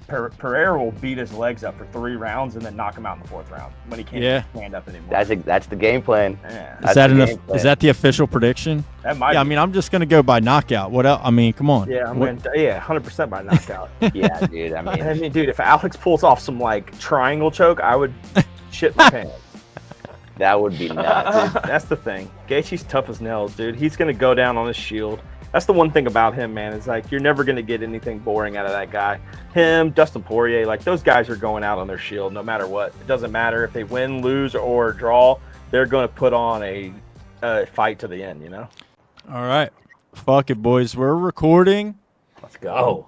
Pereira will beat his legs up for 3 rounds and then knock him out in the 4th round when he can't stand up anymore. That's the game plan. Yeah. Is that the official prediction? That might be. I mean, I'm just gonna go by knockout. What else? I mean, come on. Yeah, 100% by knockout. Yeah, dude. I mean, dude, if Alex pulls off some like triangle choke, I would shit my pants. That would be nuts. That's the thing. Gaethje's tough as nails, dude. He's gonna go down on his shield. That's the one thing about him, man. Is like you're never gonna get anything boring out of that guy. Him, Dustin Poirier, like those guys are going out on their shield no matter what. It doesn't matter if they win, lose, or draw. They're gonna put on a fight to the end. You know. All right, fuck it, boys. We're recording. Let's go.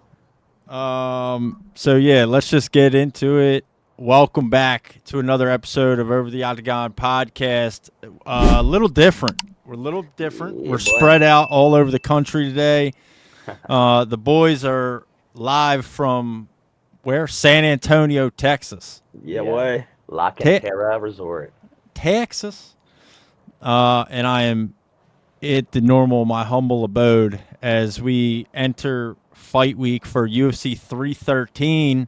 So yeah, let's just get into it. Welcome back to another episode of Over the Octagon Podcast. A little different. We're a little different. We're spread out all over the country today. The boys are live from where? San Antonio, Texas. Yeah, boy. La Cantera Resort. Texas. And I am at my humble abode as we enter fight week for UFC 313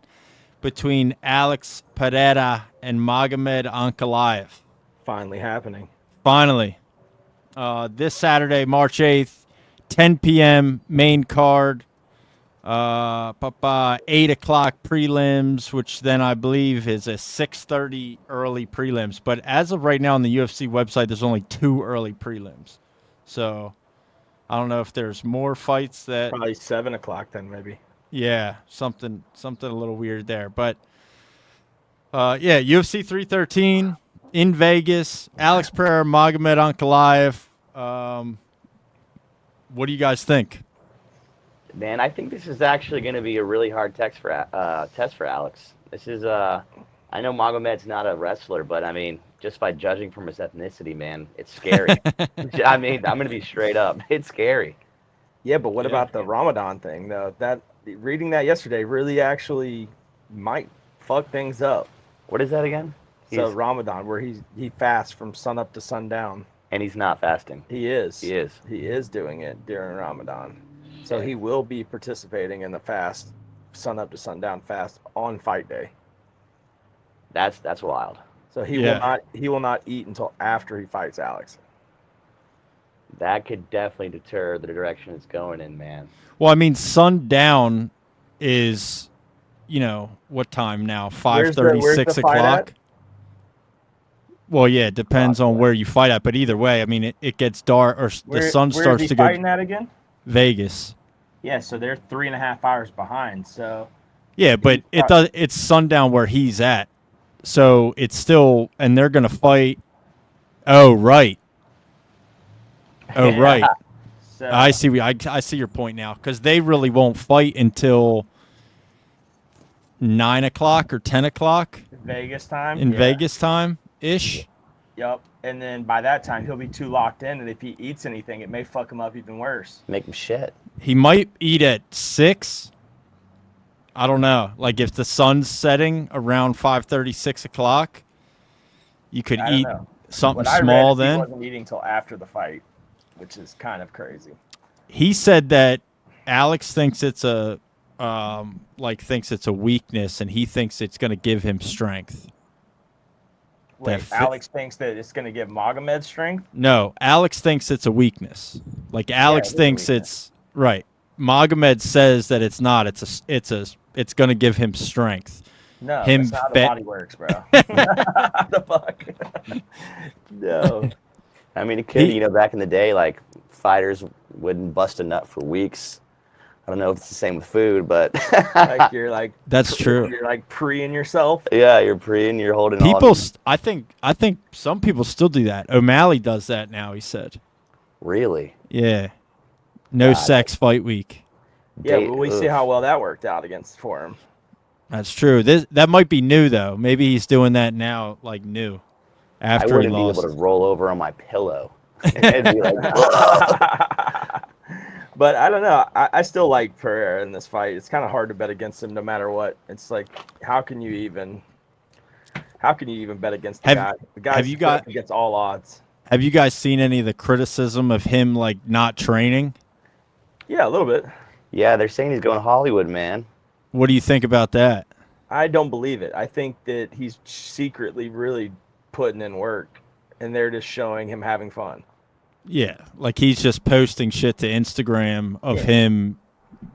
between Alex Pereira and Magomed Ankalaev. Finally happening. Finally. This Saturday, March 8th, 10 p.m. main card. 8 o'clock prelims, which then I believe is a 6:30 early prelims. But as of right now on the UFC website, there's only 2 early prelims. So I don't know if there's more fights that... Probably 7 o'clock then, maybe. Yeah, something a little weird there. But, UFC 313 in Vegas. Alex Pereira, Magomed Ankalaev. What do you guys think? Man, I think this is actually going to be a really hard test for Alex. This is, I know Magomed's not a wrestler, but I mean, just by judging from his ethnicity, man, it's scary. I mean, I'm going to be straight up. It's scary. Yeah, but what about the Ramadan thing, though? Reading that yesterday really actually might fuck things up. What is that again? So Ramadan, where he fasts from sun up to sundown. And he's not fasting. He is. He is. He is doing it during Ramadan. So he will be participating in the fast, sun up to sundown fast on fight day. That's wild. So he will not eat until after he fights Alex. That could definitely deter the direction it's going in, man. Well, I mean, sundown is, what time now? 5:30, 6 o'clock? Well, yeah, it depends on where you fight at. But either way, I mean, it gets dark, or the sun starts to go. Where is he fighting at again? Vegas. Yeah, so they're 3.5 hours behind. So. Yeah, but it's sundown where he's at. So it's still, and they're going to fight. Oh, right. Oh, right. So, I see your point now, because they really won't fight until 9 o'clock or 10 o'clock. Vegas time? Vegas time-ish. Yep. And then by that time, he'll be too locked in, and if he eats anything, it may fuck him up even worse. Make him shit. He might eat at 6. I don't know. Like, if the sun's setting around 5:30, 6 o'clock, you could eat something small then. He wasn't eating until after the fight, which is kind of crazy. He said that Alex thinks it's a weakness, and he thinks it's going to give him strength. Wait, Alex thinks that it's going to give Magomed strength? No, Alex thinks it's a weakness. Like, Alex thinks it's right. Magomed says that it's not. It's going to give him strength. No, that's not how the body works, bro. The fuck? No. I mean, it could, back in the day, like, fighters wouldn't bust a nut for weeks. I don't know if it's the same with food, but like you're like that's true. You're like pre-ing yourself. Yeah, you're pre-ing. You're holding. People, I think some people still do that. O'Malley does that now. He said. Really? Yeah. No sex fight week. Yeah, but we see how well that worked out for him. That's true. That might be new though. Maybe he's doing that now, like new. After he lost. I wouldn't be able to roll over on my pillow. It'd be like. But I don't know. I still like Pereira in this fight. It's kind of hard to bet against him no matter what. It's like, how can you even bet against the guy? The guy's against all odds. Have you guys seen any of the criticism of him, like, not training? Yeah, a little bit. Yeah, they're saying he's going Hollywood, man. What do you think about that? I don't believe it. I think that he's secretly really putting in work, and they're just showing him having fun. Yeah, like he's just posting shit to Instagram of him,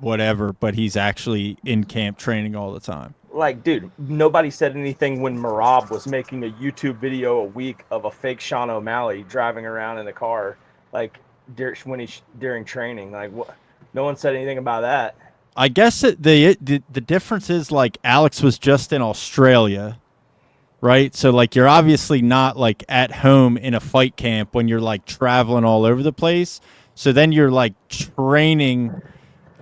whatever, but he's actually in camp training all the time. Like, dude, nobody said anything when Merab was making a YouTube video a week of a fake Sean O'Malley driving around in the car, like during training. Like, what? No one said anything about that. I guess the difference is, like, Alex was just in Australia, right? So, like, you're obviously not, like, at home in a fight camp when you're, like, traveling all over the place. So then you're, like, training,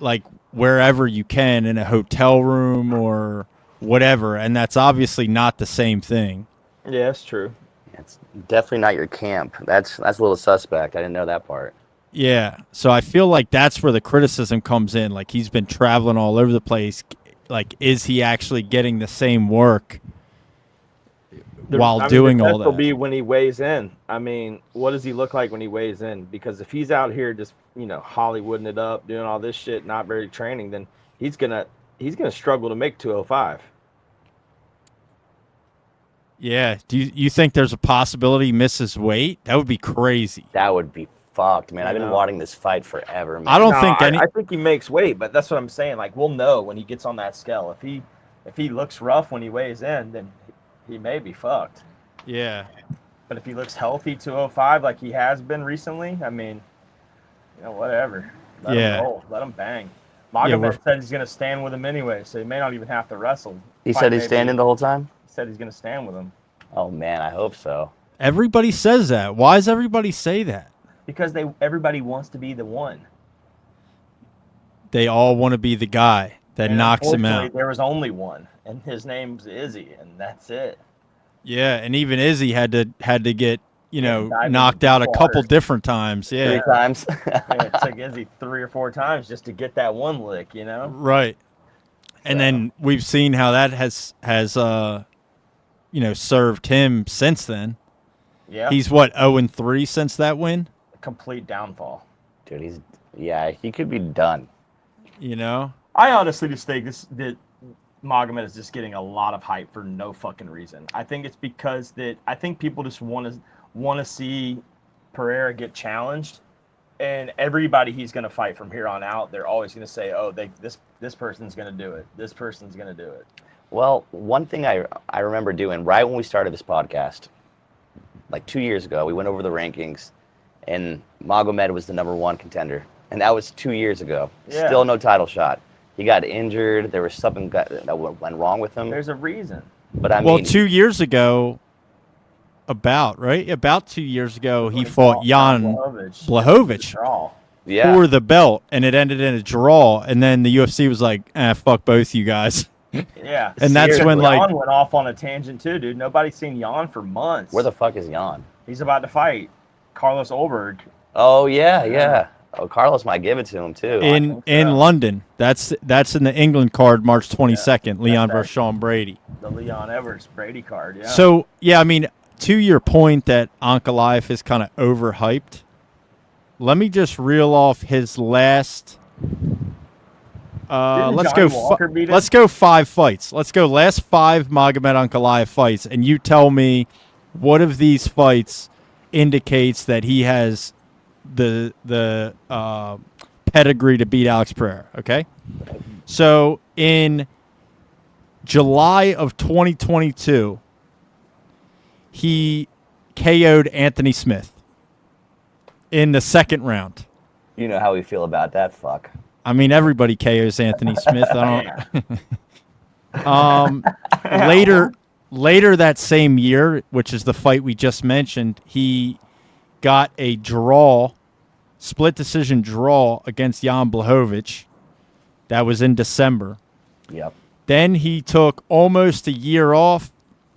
like, wherever you can in a hotel room or whatever, and that's obviously not the same thing. Yeah, that's true. It's definitely not your camp. That's a little suspect. I didn't know that part. Yeah, so I feel like that's where the criticism comes in. Like, he's been traveling all over the place. Like, is he actually getting the same work while doing all that? Will be when he weighs in. I mean, what does he look like when he weighs in? Because if he's out here just, Hollywooding it up, doing all this shit, not very training, then he's gonna struggle to make 205. Yeah. Do you think there's a possibility he misses weight? That would be crazy. That would be fucked, man. I've been watching this fight forever, man. I think he makes weight, but that's what I'm saying. Like, we'll know when he gets on that scale. If he looks rough when he weighs in, then he may be fucked. Yeah. But if he looks healthy 205 like he has been recently, I mean, whatever. Let him roll. Let him bang. Magomed said he's going to stand with him anyway, so he may not even have to wrestle. He said he's standing the whole time? He said he's going to stand with him. Oh, man, I hope so. Everybody says that. Why does everybody say that? Because everybody wants to be the one. They all want to be the guy that knocks him out. There was only one, and his name's Izzy, and that's it. Yeah, and even Izzy had to get knocked out a couple different times. Yeah, 3 times. It took Izzy 3 or 4 times just to get that one lick. Right. And then we've seen how that has served him since then. Yeah. He's what, 0-3 since that win? Complete downfall. Dude, he could be done. I honestly just think that Magomed is just getting a lot of hype for no fucking reason. I think it's because I think people just want to see Pereira get challenged, and everybody he's going to fight from here on out, they're always going to say, "Oh, this person's going to do it. This person's going to do it." Well, one thing I remember doing right when we started this podcast, like 2 years ago, we went over the rankings, and Magomed was the #1 contender, and that was 2 years ago. Yeah. Still no title shot. He got injured. There was something that went wrong with him. There's a reason. But I mean, 2 years ago, about 2 years ago, he fought Jan Blachowicz for the belt, and it ended in a draw. And then the UFC was like, fuck both you guys. Yeah. And that's when Jan went off on a tangent too, dude. Nobody's seen Jan for months. Where the fuck is Jan? He's about to fight Carlos Olberg. Oh yeah. Oh, Carlos might give it to him too. In London. That's in the England card, March 22nd. Leon versus Sean Brady. The Leon Edwards Brady card. Yeah. So I mean, to your point that Ankalaev is kind of overhyped, let me just reel off his last. Let's go 5 fights. Let's go last 5 Magomed Ankalaev fights, and you tell me what of these fights indicates that he has the pedigree to beat Alex Pereira. Okay, so in July of 2022, he KO'd Anthony Smith in the 2nd round. You know how we feel about that fuck. I mean, everybody KOs Anthony Smith. Later that same year, which is the fight we just mentioned, he got a split decision draw against Jan Blachowicz. That was in December. Yep. Then he took almost a year off.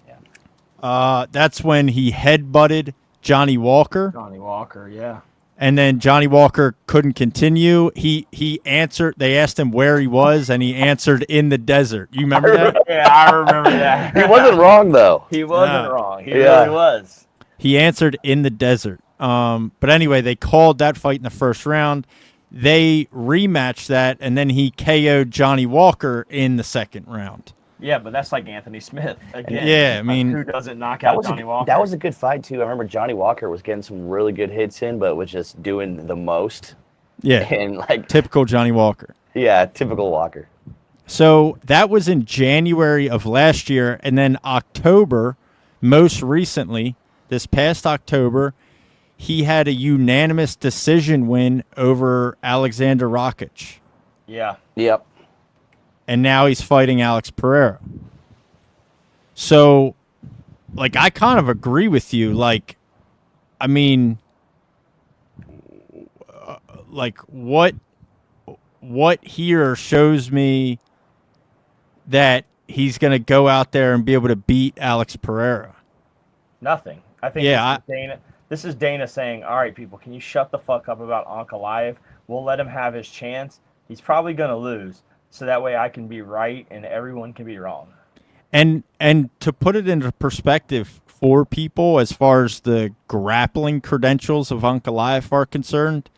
Yeah. That's when he headbutted Johnny Walker. Johnny Walker, yeah. And then Johnny Walker couldn't continue. He answered. They asked him where he was, and he answered in the desert. You remember that? Yeah, I remember that. He wasn't wrong though. He wasn't wrong. He really was. He answered in the desert. But anyway, they called that fight in the 1st round. they rematched that, and then he KO'd Johnny Walker in the second round. Yeah, but that's like Anthony Smith again. Yeah, I mean, who doesn't knock out Johnny Walker? That was a good fight too. I remember Johnny Walker was getting some really good hits in, but was just doing the most. Yeah, and like typical Johnny Walker. Yeah, typical Walker. So that was in January of last year, and then October, most recently, this past October, he had a unanimous decision win over Alexander Rakic. Yeah. Yep. And now he's fighting Alex Pereira. So, like, I kind of agree with you. Like, I mean, like, what here shows me that he's going to go out there and be able to beat Alex Pereira? Nothing. I think this is Dana saying, all right, people, can you shut the fuck up about Ankalaev? We'll let him have his chance. He's probably going to lose, so that way I can be right and everyone can be wrong. And to put it into perspective for people as far as the grappling credentials of Ankalaev are concerned,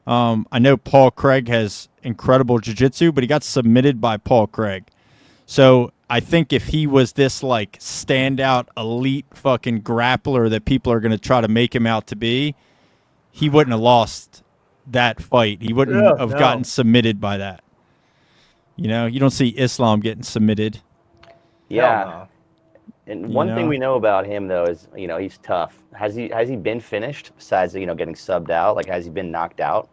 I know Paul Craig has incredible jiu-jitsu, but he got submitted by Paul Craig. So I think if he was this like standout elite fucking grappler that people are going to try to make him out to be, he wouldn't have lost that fight. He wouldn't have gotten submitted by that. You know, you don't see Islam getting submitted. Yeah. And one thing we know about him though is, you know, he's tough. Has he been finished besides, you know, getting subbed out? Like, has he been knocked out?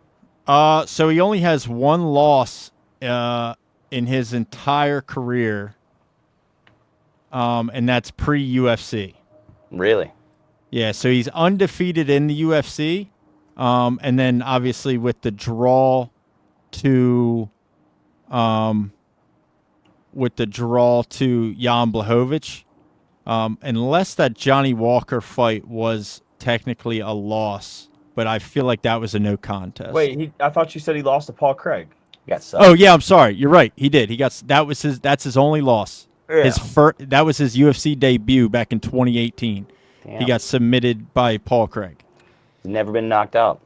So he only has one loss in his entire career. And that's pre-UFC. Really? Yeah, so he's undefeated in the UFC. And then obviously with the draw to Jan Blachowicz, unless that Johnny Walker fight was technically a loss, but I feel like that was a no contest. Wait, I thought you said he lost to Paul Craig. Oh yeah, I'm sorry. You're right. He did. That's his only loss. Yeah. That was his UFC debut back in 2018. Damn. He got submitted by Paul Craig. He's never been knocked out.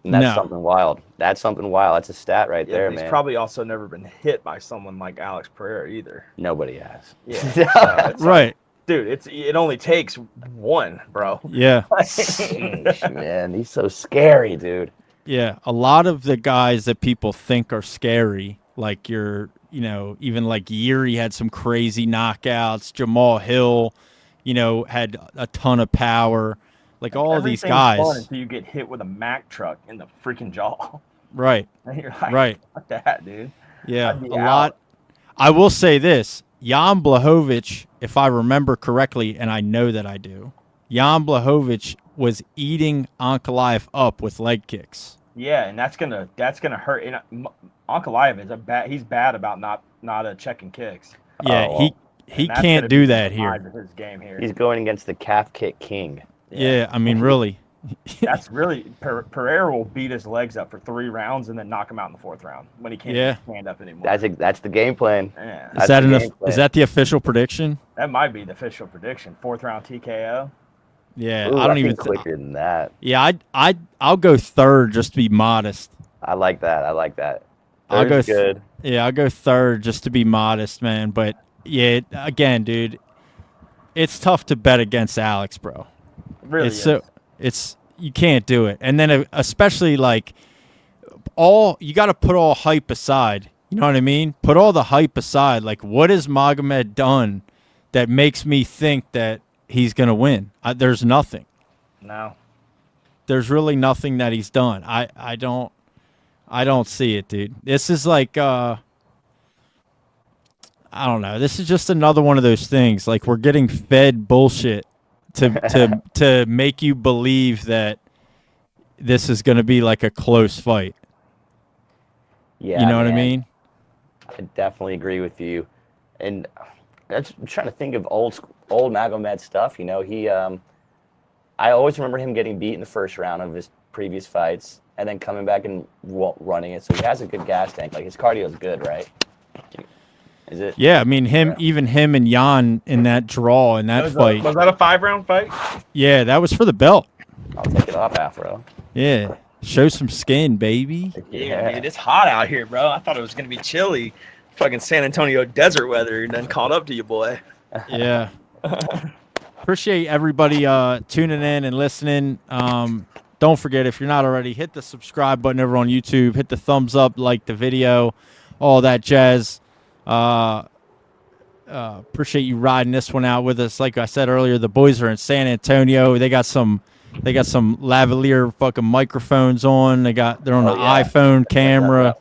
And that's something wild. That's something wild. That's a stat right there, man. He's probably also never been hit by someone like Alex Pereira either. Nobody has. Yeah. Right. Dude, it only takes one, bro. Yeah. Man, he's so scary, dude. Yeah, a lot of the guys that people think are scary, like even like Yuri had some crazy knockouts. Jamal Hill, had a ton of power. Like all of these guys. Fun until you get hit with a Mack truck in the freaking jaw. Right. And you're like, right. Fuck that, dude. Yeah, lot. I will say this. Jan Blachowicz, if I remember correctly, and I know that I do, Jan Blachowicz was eating Ankalaev up with leg kicks. Yeah, and that's gonna hurt. And Ankalaev he's bad about not checking kicks. Yeah, he can't do that here. His game here. He's going against the calf kick king. Yeah, I mean, really. That's really Pereira will beat his legs up for 3 rounds and then knock him out in the 4th round when he can't stand up anymore. That's the game plan. Yeah. Is that the official prediction? That might be the official prediction. 4th round TKO. Yeah, Ooh, I don't even quicker than that. Yeah, I'll go 3rd just to be modest. I like that. I'll go good. I'll go 3rd just to be modest, man. But yeah, again, dude, it's tough to bet against Alex, bro. Really, you can't do it. And then especially like you got to put all hype aside. You know what I mean? Put all the hype aside. Like, what has Magomed done that makes me think that he's going to win? There's nothing. No. There's really nothing that he's done. I don't see it, dude. This is like I don't know. This is just another one of those things. Like, we're getting fed bullshit to make you believe that this is going to be like a close fight. Yeah, you know what I mean? I definitely agree with you. And I'm trying to think of old Magomed stuff. I always remember him getting beat in the first round of his previous fights and then coming back and running it. So he has a good gas tank. Like, his cardio is good, right? Is it? Yeah, I mean, even him and Jan in that draw in that fight. Was that a 5-round fight? Yeah, that was for the belt. I'll take it off, Afro. Yeah. Show some skin, baby. Yeah, dude, it's hot out here, bro. I thought it was gonna be chilly. Fucking San Antonio desert weather done caught up to you, boy. Yeah. Appreciate everybody tuning in and listening. Don't forget, if you're not already, hit the subscribe button over on YouTube. Hit the thumbs up, like the video, all that jazz. Appreciate you riding this one out with us. Like I said earlier, the boys are in San Antonio. They got some lavalier fucking microphones on. They're on the iPhone camera.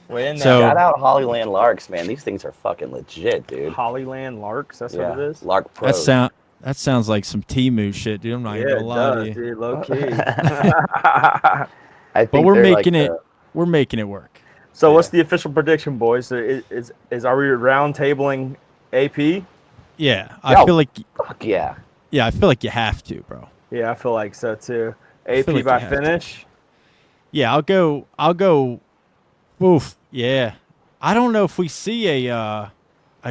So shout out Hollyland Larks, man. These things are fucking legit, dude. Hollyland Larks, that's what it is. Lark Pro. That sounds like some Temu shit, dude. I'm not even gonna lie to you. Dude, low key. But we're making we're making it work. So what's the official prediction, boys? Are we round tabling AP? Yeah, I feel like. Fuck yeah. Yeah, I feel like you have to, bro. Yeah, I feel like so too. AP like by finish. Yeah, I'll go. Oof. Yeah, I don't know if we see a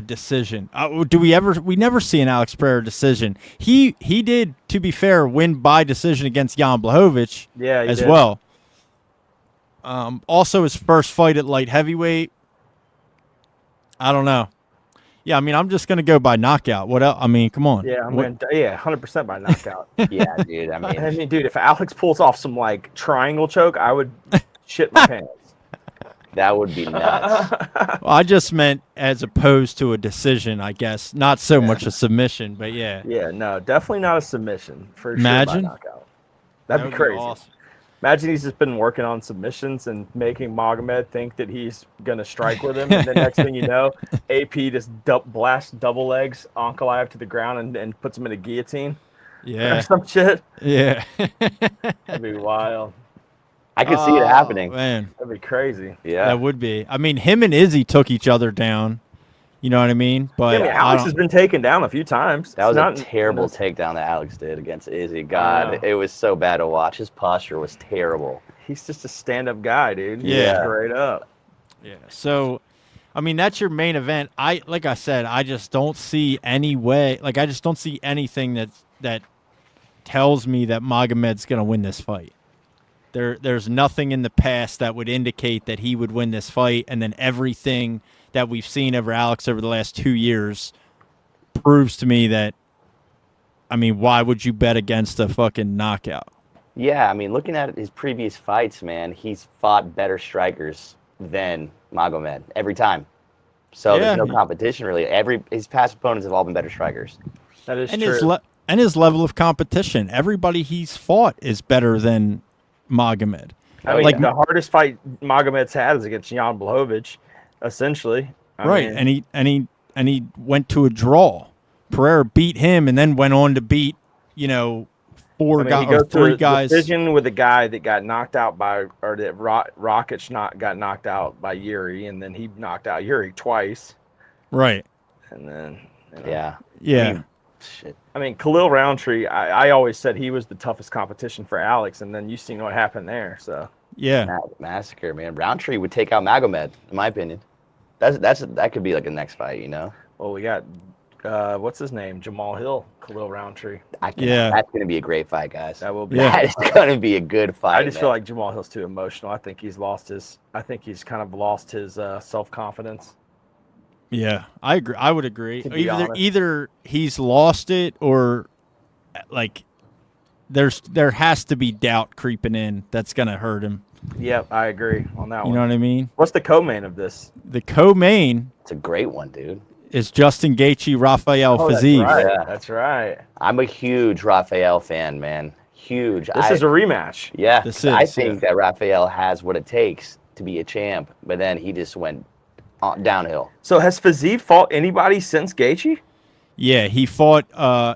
decision. We never see an Alex Pereira decision. He did, to be fair, win by decision against Jan Blachowicz. Yeah, as well. Also his first fight at light heavyweight. I don't know. Yeah, I mean, I'm just gonna go by knockout. What else? I mean, come on. Yeah, 100% by knockout. Yeah, dude. I mean, dude, if Alex pulls off some like triangle choke, I would shit my pants. That would be nuts. Well, I just meant as opposed to a decision, I guess. Not so much a submission, but yeah. Yeah, no, definitely not a submission for Imagine. Sure by knockout. That'd be crazy. Awesome. Imagine he's just been working on submissions and making Magomed think that he's gonna strike with him, and the next thing you know, AP just blasts double legs Ankalaev to the ground and puts him in a guillotine. Yeah. Or some shit. Yeah. That'd be wild. I could see it happening. Man. That'd be crazy. Yeah. That would be. I mean, him and Izzy took each other down. You know what I mean? But Alex has been taken down a few times. That was a terrible takedown that Alex did against Izzy. God, it was so bad to watch. His posture was terrible. He's just a stand-up guy, dude. Yeah. Straight up. Yeah. So, I mean, that's your main event. Like I said, I just don't see any way. Like, I just don't see anything that tells me that Magomed's going to win this fight. There's nothing in the past that would indicate that he would win this fight, and then everything that we've seen over Alex over the last 2 years proves to me that, I mean, why would you bet against a fucking knockout? Yeah, I mean, looking at his previous fights, man, he's fought better strikers than Magomed every time. So there's no competition, really. His past opponents have all been better strikers. That is true. His level of competition. Everybody he's fought is better than Magomed. I mean, the hardest fight Magomed's had is against Jan Blachowicz, essentially. I mean, and he went to a draw. Pereira beat him and then went on to beat, three guys. Decision with a guy that got knocked out by, or that Rakic got knocked out by Yuri, and then he knocked out Yuri twice. Right. And then yeah. Shit. I mean, Khalil Roundtree, I always said he was the toughest competition for Alex, and then you seen what happened there. So yeah, massacre, man. Roundtree would take out Magomed, in my opinion. That could be like a next fight, Well, we got what's his name, Jamal Hill, Khalil Roundtree. That's gonna be a great fight, guys. That will be. That is gonna be a good fight. I just feel like Jamal Hill's too emotional. I think he's kind of lost his self-confidence. Yeah, I agree. I would agree. Either he's lost it, or like there has to be doubt creeping in that's gonna hurt him. Yep, I agree on that one. You know what I mean? What's the co-main of this? The co-main. It's a great one, dude. Is Justin Gaethje, Rafael Fiziev. That's right. Yeah, that's right. I'm a huge Rafael fan, man. Huge. This is a rematch. Yeah, I think that Rafael has what it takes to be a champ, but then he just went downhill. So has Fiziev fought anybody since Gaethje? Yeah, he fought.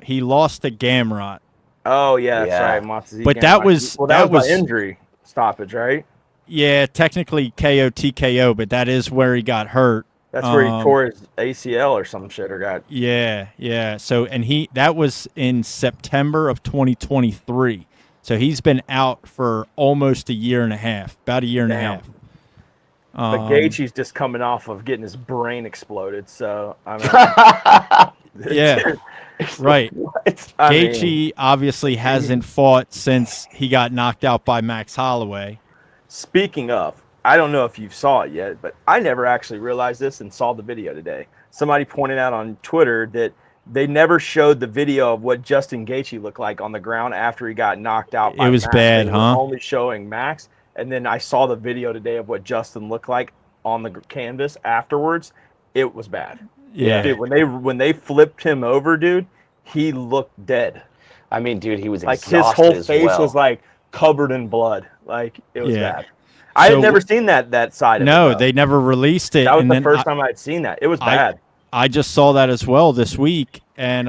He lost to Gamrot. Oh yeah, that's right. Matsuzi but Gamrot. that was by injury stoppage, right? Yeah, technically KO TKO, but that is where he got hurt. That's where he tore his ACL or some shit or got. Yeah. So that was in September of 2023. So he's been out for almost a year and a half, about a year and a half. But Gaethje's just coming off of getting his brain exploded, so I mean, Right. What? Gaethje obviously hasn't fought since he got knocked out by Max Holloway. Speaking of, I don't know if you saw it yet, but I never actually realized this and saw the video today. Somebody pointed out on Twitter that they never showed the video of what Justin Gaethje looked like on the ground after he got knocked out by It was Max. bad, They were huh? only showing Max, and then I saw the video today of what Justin looked like on the canvas afterwards. It was bad. Yeah. Dude, when they flipped him over, dude, he looked dead. I mean, dude, he was Like his exhausted whole as face well. was like covered in blood. Like it was Yeah. bad. I So- had never seen that side of it. No, though. they never released it. That was and the then first time I'd seen that. It was bad. I just saw that as well this week. And,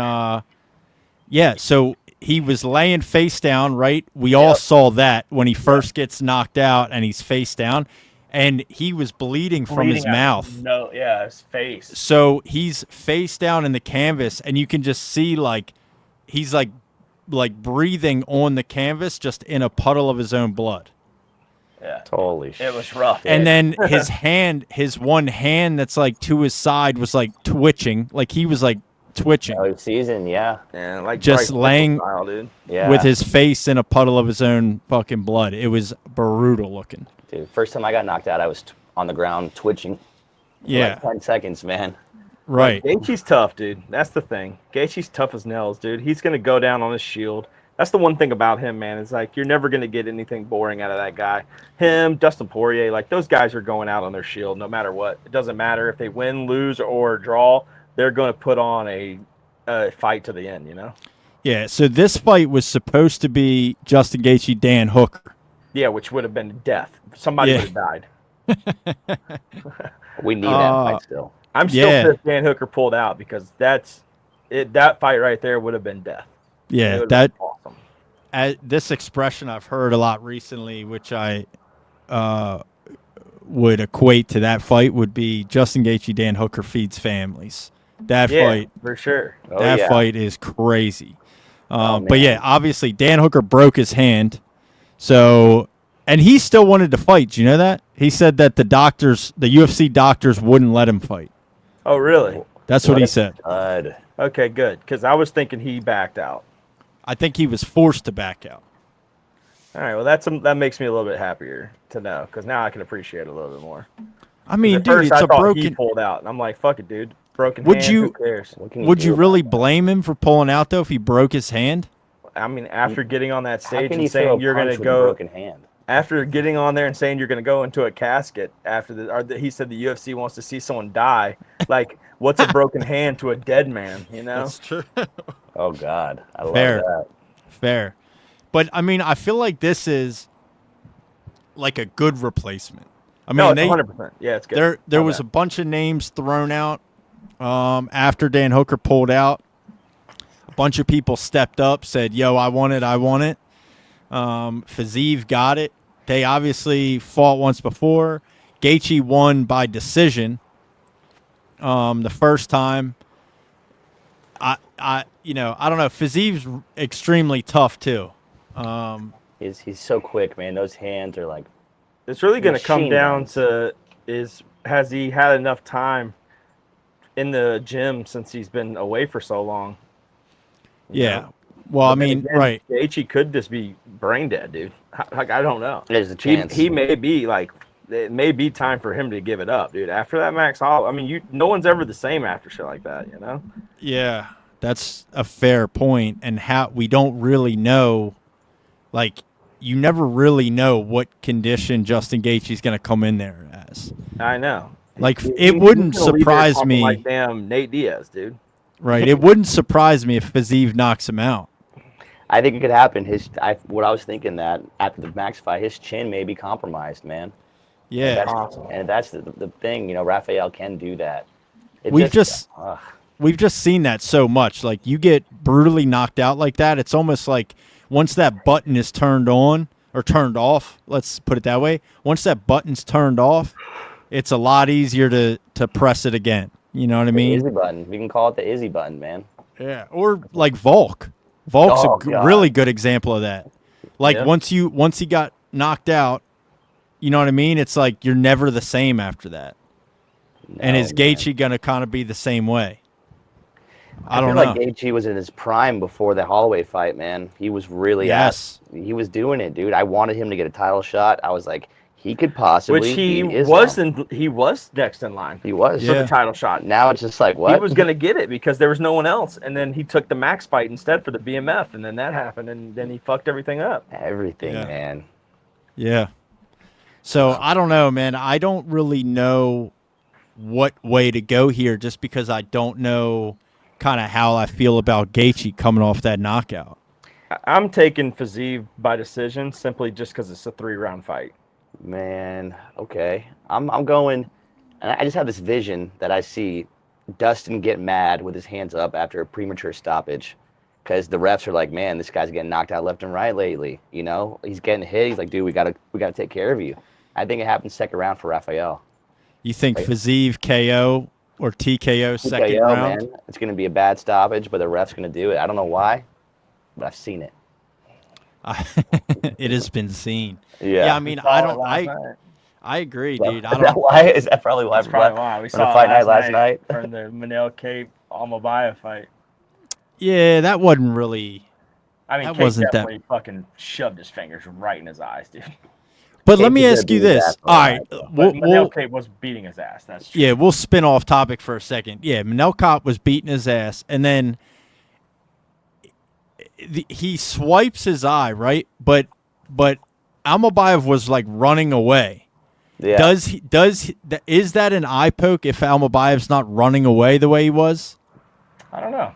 yeah, so he was laying face down, right? We all saw that when he first gets knocked out and he's face down. And he was bleeding from his Bleeding out. mouth. No, yeah, his face. So he's face down in the canvas, and you can just see, like, he's, like breathing on the canvas just in a puddle of his own blood. Yeah, Holy shit. it was rough. And then his one hand that's, like, to his side was, like, twitching. Like, he was, like, twitching Oh, season, yeah. yeah, like just Bryce laying- Mitchell style, dude. Yeah. with his face in a puddle of his own fucking blood. It was brutal looking. Dude, first time I got knocked out, I was on the ground twitching. For Yeah, like 10 seconds, man. right. Gaethje's tough, dude. That's the thing. Gaethje's tough as nails, dude. He's gonna go down on his shield. That's the one thing about him, man. Is like you're never gonna get anything boring out of that guy. Him, Dustin Poirier, like those guys are going out on their shield no matter what. It doesn't matter if they win, lose, or draw. They're gonna put on a fight to the end. You know. Yeah, so this fight was supposed to be Justin Gaethje, Dan Hooker. Yeah, which would have been death. Somebody Yeah. would have died. We need that fight still. I'm still Yeah. pissed Dan Hooker pulled out because that's it. That fight right there would have been death. It Yeah, would've that been awesome. this expression I've heard a lot recently, which I would equate to that fight, would be Justin Gaethje, Dan Hooker feeds families. That Yeah, fight, for sure. Oh, that yeah. fight is crazy. Oh, But yeah, man. obviously Dan Hooker broke his hand, so and he still wanted to fight. Do you know that? He said that the UFC doctors wouldn't let him fight. Oh, really? That's what he said. Okay, good. Because I was thinking he backed out. I think he was forced to back out. All right, well, that makes me a little bit happier to know because now I can appreciate it a little bit more. I mean, At dude, first, it's I a thought he broken. pulled out, and I'm like, "Fuck it, dude, broken Would hand. you- Who cares?" What can Would do you about really that? blame him for pulling out though if he broke his hand? I mean, after getting on that How stage can you and throw a saying you're punch gonna with a go, broken hand? after getting on there and saying you're gonna go into a casket he said the UFC wants to see someone die. Like, what's a broken hand to a dead man? You know? true. Oh God, I love Fair. that. Fair. But I mean, I feel like this is like a good replacement. I mean, No, it's they 100%. Yeah, it's good. there Love was that. a bunch of names thrown out after Dan Hooker pulled out. A bunch of people stepped up, said, "Yo, I want it. I want it." Fiziev got it. They obviously fought once before. Gaethje won by decision the first time. I don't know. Fiziev's extremely tough too. He's so quick, man. Those hands are like It's really going to come machine down guns. to has he had enough time in the gym since he's been away for so long? You Yeah. know? Well, I But then mean, again, right. Gaethje could just be brain dead, dude. Like, I don't know. there's a chance. He may be like, it may be time for him to give it up, dude. After that Max Holloway, I mean, no one's ever the same after shit like that, you know? Yeah, that's a fair point. And how we don't really know, like, you never really know what condition Justin Gaethje's going to come in there as. I know. Like, He's it wouldn't gonna leave there surprise talking me. like damn Nate Diaz, dude. Right. It wouldn't surprise me if Fiziev knocks him out. I think it could happen. What I was thinking that after the Max fight, his chin may be compromised, man. Yeah. And that's the thing, Rafael can do that. We've just seen that so much. Like, you get brutally knocked out like that, it's almost like once that button is turned on or turned off, let's put it that way, once that button's turned off, it's a lot easier to press it again. You know what I the mean? Izzy button. We can call it the Izzy button, man. Yeah. Or like Volk. Volk's Oh, a God. really good example of that. Like, Yeah. once he got knocked out, you know what I mean? It's like you're never the same after that. And No, is man. Gaethje going to kind of be the same way? I don't feel know. like Gaethje was in his prime before the Holloway fight, man. He was really he was doing it, dude. I wanted him to get a title shot. I was like, he could possibly Which he beat Islam. was next in line. He was. For Yeah. the title shot. Now it's just like, what? He was going to get it because there was no one else, and then he took the Max fight instead for the BMF, and then that happened, and then he fucked everything up. Everything, Yeah. man. Yeah. So I don't know, man. I don't really know what way to go here just because I don't know kind of how I feel about Gaethje coming off that knockout. I'm taking Fiziev by decision simply just because it's a 3-round fight. Man, okay. I'm going, and I just have this vision that I see Dustin get mad with his hands up after a premature stoppage, because the refs are like, man, this guy's getting knocked out left and right lately. You know, he's getting hit. He's like, dude, we gotta take care of you. I think it happened second round for Rafael. You think Fiziev KO or TKO second TKO, round? man. It's gonna be a bad stoppage, but the ref's gonna do it. I don't know why, but I've seen it. It has been seen. Yeah. Yeah, I mean, I agree, dude. I Is that don't. why? Is that probably why? That's probably why. We for the saw fight it last night. from the Manel Cape Almabaya fight. Yeah, that wasn't really. I mean, That Cape wasn't that- definitely fucking shoved his fingers right in his eyes, dude. But let Cape me was ask gonna you beat his this. ass for All a right, while, though. But we'll Manel Cape was beating his ass. That's true. yeah, we'll spin off topic for a second. Yeah, Manel Cop was beating his ass, and then he swipes his eye, right? But Almabayev was like running away. Yeah. Is that an eye poke if Almabayev's not running away the way he was? I don't know.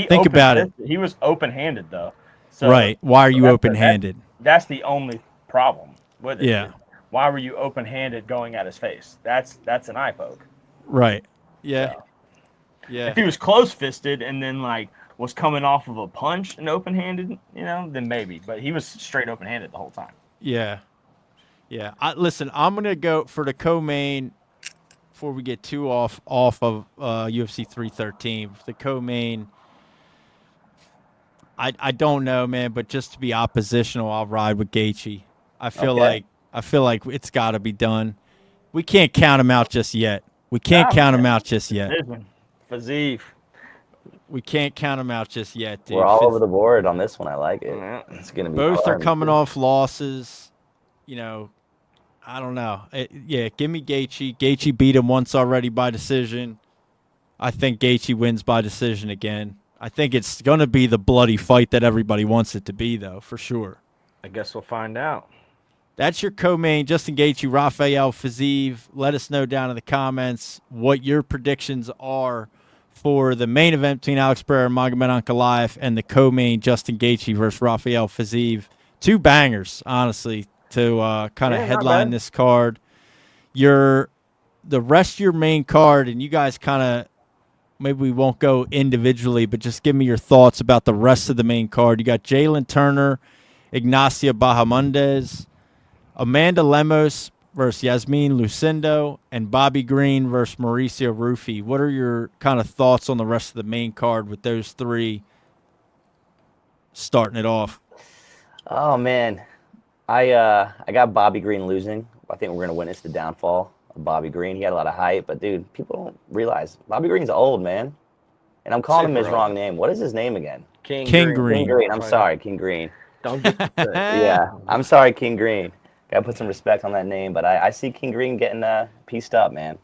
Think about it. He was open-handed though. So, Right. Why are you that's- open-handed? That's the only problem with it. Yeah. Why were you open-handed going at his face? That's an eye poke. Right. Yeah. So, Yeah. if he was close-fisted and then like was coming off of a punch and open-handed, then maybe. But he was straight open-handed the whole time. Yeah. Yeah. Listen, I'm going to go for the co-main before we get too off of UFC 313. The co-main, I don't know, man, but just to be oppositional, I'll ride with Gaethje. I feel like it's got to be done. We can't count him out just yet. We can't count him out just yet. Fiziev. We can't count him out just yet, dude. We're all over the board on this one. I like it. Yeah. It's gonna be Both are fun. coming off losses. I don't know. Give me Gaethje. Gaethje beat him once already by decision. I think Gaethje wins by decision again. I think it's going to be the bloody fight that everybody wants it to be, though, for sure. I guess we'll find out. That's your co-main, Justin Gaethje, Rafael Fiziev. Let us know down in the comments what your predictions are for the main event between Alex Pereira and Magomed Ankalaev, and the co-main, Justin Gaethje versus Rafael Fiziev. Two bangers, honestly, to kind of headline this card. The rest of your main card, and you guys kind of, maybe we won't go individually, but just give me your thoughts about the rest of the main card. You got Jalen Turner, Ignacio Bahamondes, Amanda Lemos versus Iasmin Lucindo, and Bobby Green versus Mauricio Rufy. What are your kind of thoughts on the rest of the main card with those three starting it off? Oh man, I got Bobby Green losing. I think we're gonna witness the downfall of Bobby Green. He had a lot of hype, but dude, people don't realize Bobby Green's old, man. And I'm calling him his wrong name. What is his name again? King King Green. Green. I'm sorry, King Green. Don't get Yeah, I'm sorry, King Green. Gotta put some respect on that name, but I see King Green getting pieced up, man.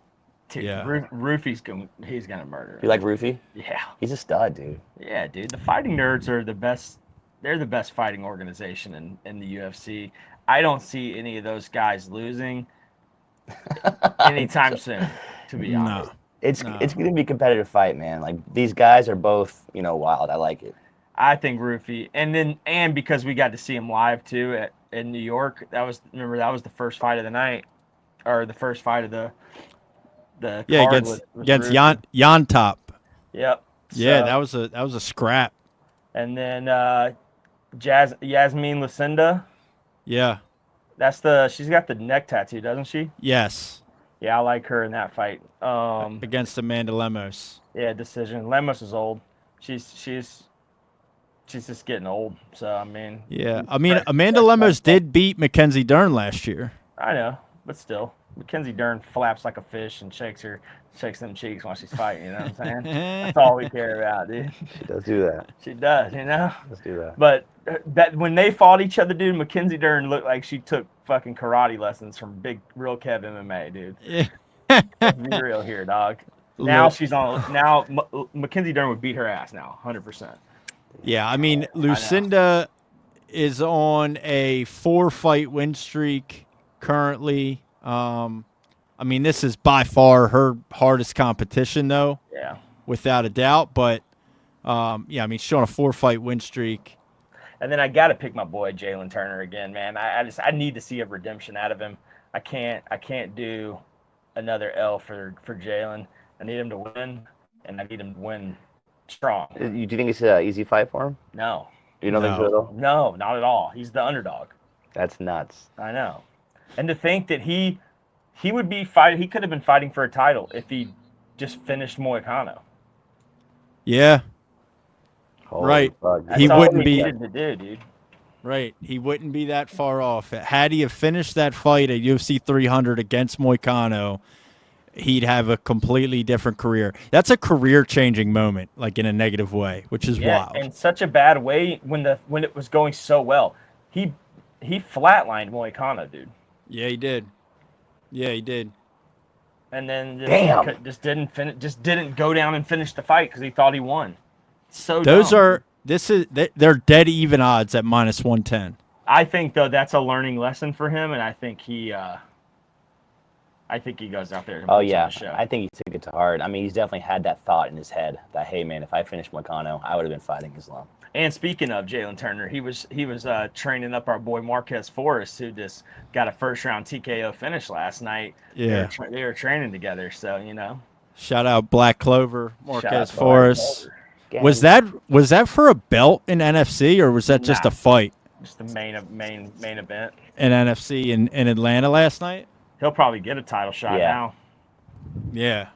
Dude, Yeah. Rufy's he's gonna murder. You like Rufy? Yeah. He's a stud, dude. Yeah, dude. The Fighting Nerds are the best. They're the best fighting organization in the UFC. I don't see any of those guys losing anytime soon, to be honest. It's gonna be a competitive fight, man. Like these guys are both, wild. I like it. I think Rufy, and because we got to see him live too in New York. That was the first fight of the night, or the first fight of the card against Rufy. Jan Top. Yep. Yeah, So- that was a scrap. And then Iasmin Lucinda. Yeah. She's got the neck tattoo, doesn't she? Yes. Yeah, I like her in that fight. Against Amanda Lemos. Yeah, decision. Lemos is old. She's just getting old. So I mean. Yeah, I mean Amanda Lemos did beat Mackenzie Dern last year. I know, but still, Mackenzie Dern flaps like a fish and shakes her shakes them cheeks while she's fighting. You know what I'm saying? That's all we care about, dude. She does do that. She does, you know. Let's do that. But that when they fought each other, dude, Mackenzie Dern looked like she took fucking karate lessons from big real Kev MMA, dude. Yeah. Let's be real here, dog. Now she's on. Now Mackenzie Dern would beat her ass now, 100%. Yeah, I mean, Lucinda is on a 4-fight win streak currently. I mean, this is by far her hardest competition, though. Yeah. Without a doubt. But, yeah, I mean, she's on a 4-fight win streak. And then I got to pick my boy Jalen Turner again, man. I need to see a redemption out of him. I can't do another L for Jalen. I need him to win, and I need him to win strong. Do you think it's an easy fight for him? No. You don't think so at all? No, not at all. He's the underdog. That's nuts. I know. And to think that he would be fighting, he could have been fighting for a title if he just finished Moicano. Yeah. Holy Right. fuck. That's He all wouldn't be- needed to do, dude. Right. He wouldn't be that far off. Had he have finished that fight at UFC 300 against Moicano, he'd have a completely different career. That's a career-changing moment, like in a negative way, which is wild. In such a bad way when it was going so well. He flatlined Moicano, dude. Yeah, he did. Yeah, he did. And then Damn. just didn't go down and finish the fight because he thought he won. So Those dumb. they're dead even odds at -110. I think though that's a learning lesson for him, and I think he goes out there. And Oh, puts on yeah. a show. I think he took it to heart. I mean, he's definitely had that thought in his head that, hey, man, if I finished Moicano, I would have been fighting Islam. And speaking of Jalen Turner, he was training up our boy Marquez Forrest, who just got a first-round TKO finish last night. Yeah. They were training together, so, you know. Shout out Black Clover, Shout out Marquez to Forrest. Black Gang. Was that for a belt in NFC, or was that just Nah. a fight Just the main event. in NFC in Atlanta last night? He'll probably get a title shot Yeah. now. Yeah.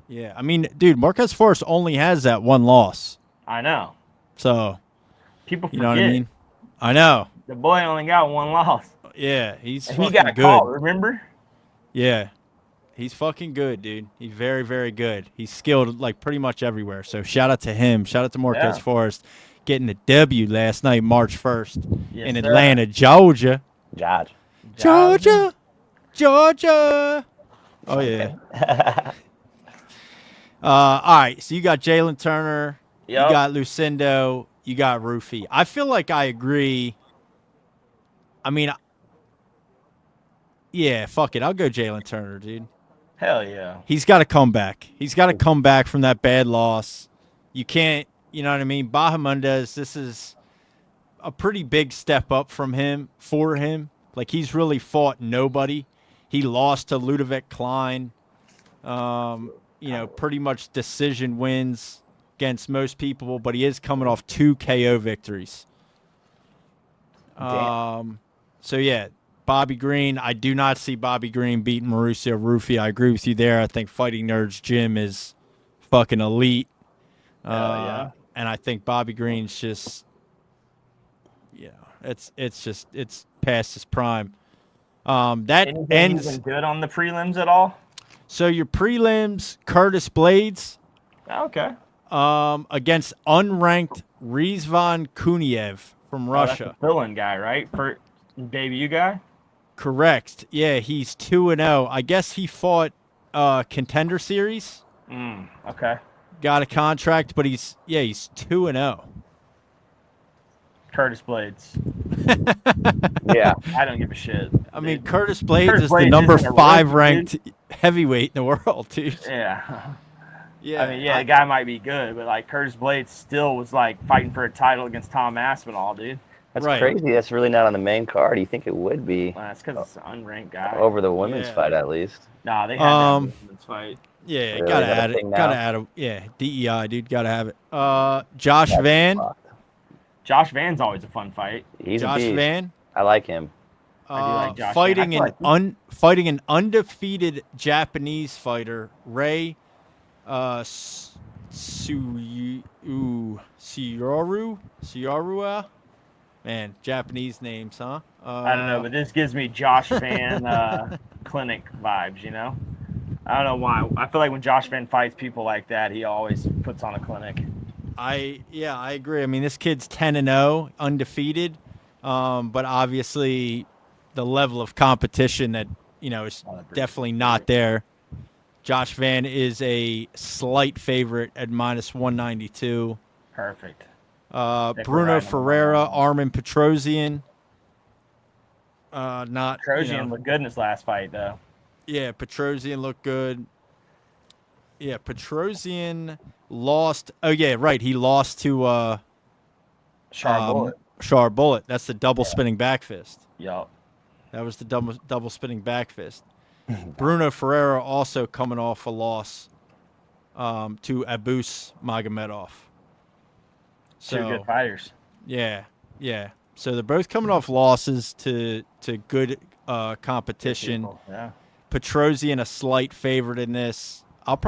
Yeah. I mean, dude, Marquez Forrest only has that one loss. I know. So, People you forget. know what I mean? I know. The boy only got one loss. Yeah, he's And he fucking got good. caught, remember? Yeah. He's fucking good, dude. He's very, very good. He's skilled like pretty much everywhere. So shout out to him. Shout out to Marquez Yeah. Forrest getting the W last night, March 1st Yes, in sir. Atlanta, Georgia. Judge. Georgia. Oh, yeah. All right, so you got Jalen Turner. Yep. You got Lucindo. You got Rufy. I feel like I agree. I mean, yeah, fuck it. I'll go Jalen Turner, dude. Hell yeah. He's got to come back. He's got to come back from that bad loss. You can't, you know what I mean? Bahamundes, this is a pretty big step up for him. Like, he's really fought nobody. He lost to Ludovic Klein. You know, pretty much decision wins against most people, but he is coming off 2 KO victories. So, yeah. Bobby Green, I do not see Bobby Green beating Mauricio Rufy. I agree with you there. I think Fighting Nerds Gym is fucking elite. Yeah. And I think Bobby Green's just, you know, it's past his prime. That Anything ends. he's been good on the prelims at all? So your prelims, Curtis Blaydes Okay. against unranked Rizvan Kuniev from Russia. That's the fill-in guy, right? For debut guy? Correct. Yeah, he's 2-0. I guess he fought Contender Series. Okay. Got a contract, but he's 2-0. Curtis Blaydes. Yeah. I don't give a shit. I mean, Curtis Blaydes Curtis is the Blaydes number isn't a 5 rookie, ranked heavyweight in the world, dude. Yeah. Yeah. I mean, yeah, the guy might be good, but like Curtis Blaydes still was like fighting for a title against Tom Aspinall, dude. That's Right. crazy. That's really not on the main card. You think it would be Well, that's because it's an unranked guy. over the women's Yeah. fight, at least. Nah, they had that women's fight. Yeah, Really? gotta Is that a add it. thing now? Gotta add it. Yeah, DEI, dude, gotta have it. Josh Van. Fuck. Josh Van's always a fun fight. He's a Josh beast. Van. I like him. I do like Josh fighting Van. I feel fighting an undefeated Japanese fighter, Ray Siorua. Man, Japanese names, huh? I don't know, but this gives me Josh Van clinic vibes, you know? I don't know why. I feel like when Josh Van fights people like that, he always puts on a clinic. I agree. I mean, this kid's 10-0, undefeated, but obviously the level of competition that is definitely not there. Josh Van is a slight favorite at -192. Perfect. Bruno Ferreira, Armin Petrosian. Petrosian looked good in his last fight, though. Yeah, Petrosian looked good. Yeah, Petrosian lost. Oh yeah, right. He lost to Char Bullet. That's the double spinning back fist. Yup. That was the double spinning back fist. Bruno Ferreira also coming off a loss to Abus Magomedov. Two good fighters. Yeah. So they're both coming off losses to good competition. Yeah. Petrosian a slight favorite in this. I would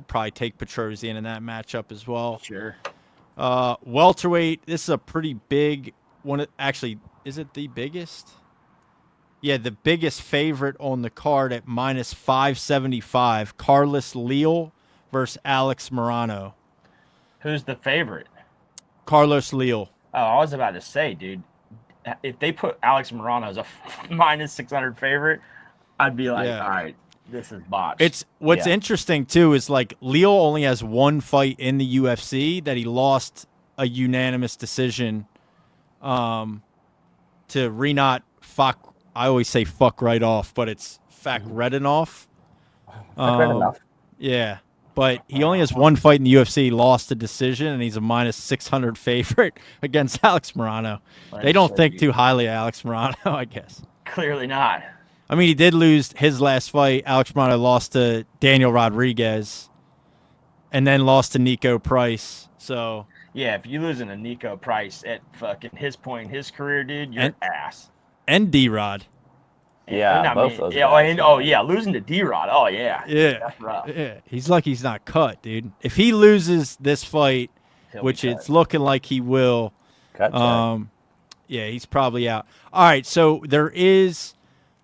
probably take Petrosian in that matchup as well. Sure. Welterweight, this is a pretty big one. Actually, is it the biggest? Yeah, the biggest favorite on the card at -575. Carlos Leal versus Alex Morano. Who's the favorite? Carlos Leal. Oh, I was about to say, dude, if they put Alex Morano as a -600 favorite, I'd be like, all right, this is botched. It's what's interesting too is like Leal only has one fight in the UFC that he lost a unanimous decision to Rinat Fuck. I always say fuck right off, but it's Fakhretdinov. Yeah. But he only has one fight in the UFC, lost a decision, and he's a -600 favorite against Alex Morano. They don't think too highly of Alex Morano, I guess. Clearly not. I mean, he did lose his last fight. Alex Morano lost to Daniel Rodriguez and then lost to Nico Price. So yeah, if you losing to Nico Price at fucking his point in his career, dude, you're ass. And D-Rod. Yeah, both those guys. Losing to D-Rod. Oh, yeah. Yeah. That's rough. Yeah. He's lucky he's not cut, dude. If he loses this fight, which it's looking like he will, he's probably out. All right, so there is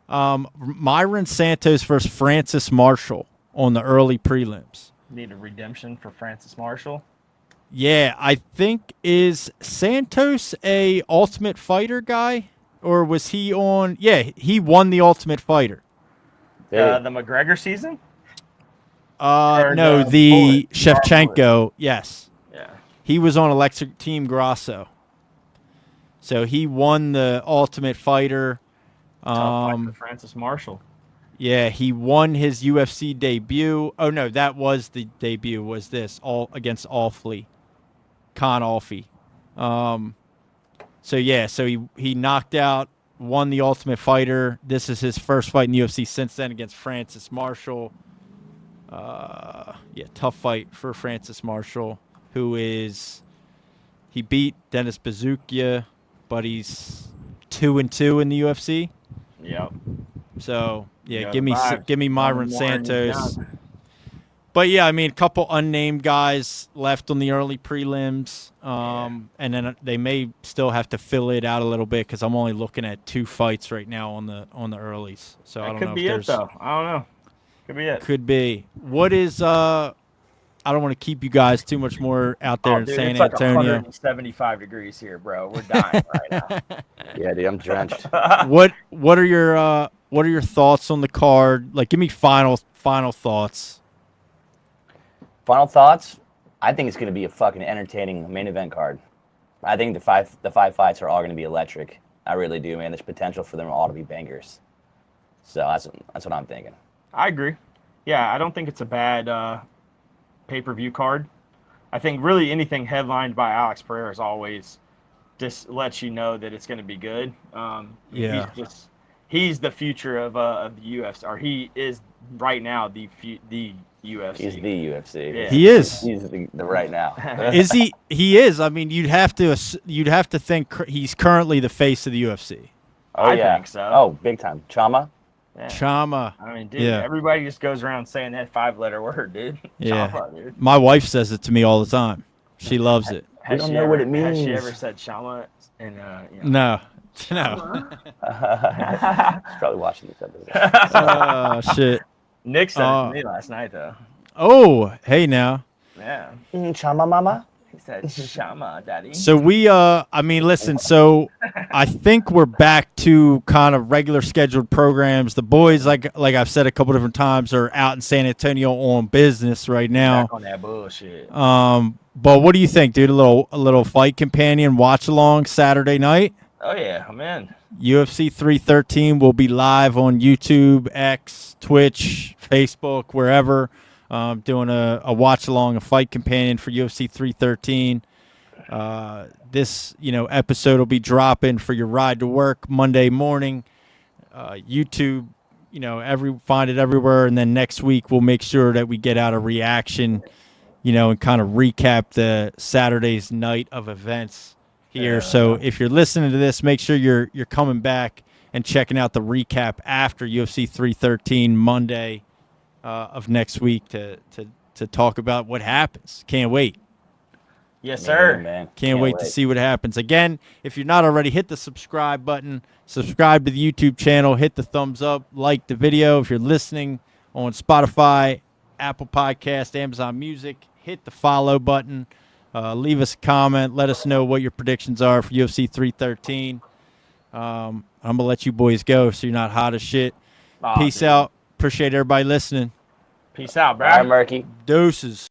Myron Santos versus Francis Marshall on the early prelims. Need a redemption for Francis Marshall? Yeah, I think, is Santos a Ultimate Fighter guy? Or was he on? Yeah, he won the Ultimate Fighter. The McGregor season? No, the Shevchenko. Yes. Yeah. He was on Electric Team Grasso. So he won the Ultimate Fighter. Tough fight for Francis Marshall. Yeah, he won his UFC debut. Oh no, that was the debut. Was this all against Alfie, Con Alfie? So he knocked out, won the Ultimate Fighter. This is his first fight in the UFC since then against Francis Marshall. Tough fight for Francis Marshall, he beat Dennis Bazookia, but he's 2-2 in the UFC. Yep. So give me Myron Santos. But yeah, I mean, a couple unnamed guys left on the early prelims, and then they may still have to fill it out a little bit because I'm only looking at 2 fights right now on the earlies. So I don't know if there's. Though. I don't know. Could be it. Could be. What is? I don't want to keep you guys too much more out there in San Antonio. It's like 175 degrees here, bro. We're dying right now. Yeah, dude, I'm drenched. What are your thoughts on the card? Like, give me final thoughts. Final thoughts? I think it's going to be a fucking entertaining main event card. I think the five fights are all going to be electric. I really do, man. There's potential for them all to be bangers. So that's what I'm thinking. I agree. Yeah, I don't think it's a bad pay-per-view card. I think really anything headlined by Alex Pereira is always just lets you know that it's going to be good. He's the future of the UFC, or he is right now the UFC. He's the UFC. Yeah. He is. He's the right now. Is he? He is. I mean, you'd have to think he's currently the face of the UFC. I think so. Oh, big time. Chama. Yeah. Chama. I mean, dude, everybody just goes around saying that 5-letter word, dude. Yeah. Chama, dude. My wife says it to me all the time. She loves it. I don't know what it means. Has she ever said Chama? No. She's probably watching this episode. Oh, shit. Nick sent it to me last night, though. Oh, hey now. Yeah. Chama mama. He said, Shama, daddy. So we, I mean, listen, so I think we're back to kind of regular scheduled programs. The boys, like I've said a couple different times, are out in San Antonio on business right now. Back on that bullshit. But what do you think, dude? A little fight companion watch along Saturday night? Oh, yeah, I'm in. UFC 313 will be live on YouTube, X, Twitch, Facebook, wherever. Doing a watch along, a fight companion for UFC 313. This episode will be dropping for your ride to work Monday morning. YouTube, find it everywhere, and then next week we'll make sure that we get out a reaction, and kind of recap the Saturday's night of events here. So if you're listening to this, make sure you're coming back and checking out the recap after UFC 313 Monday of next week to talk about what happens. Can't wait. Yes, sir. Man. Can't wait to see what happens. Again, if you're not already, hit the subscribe button. Subscribe to the YouTube channel. Hit the thumbs up. Like the video. If you're listening on Spotify, Apple Podcast, Amazon Music, hit the follow button. Leave us a comment. Let us know what your predictions are for UFC 313. I'm going to let you boys go so you're not hot as shit. Peace out. Appreciate everybody listening. Peace out, bro. All right, Murky. Deuces.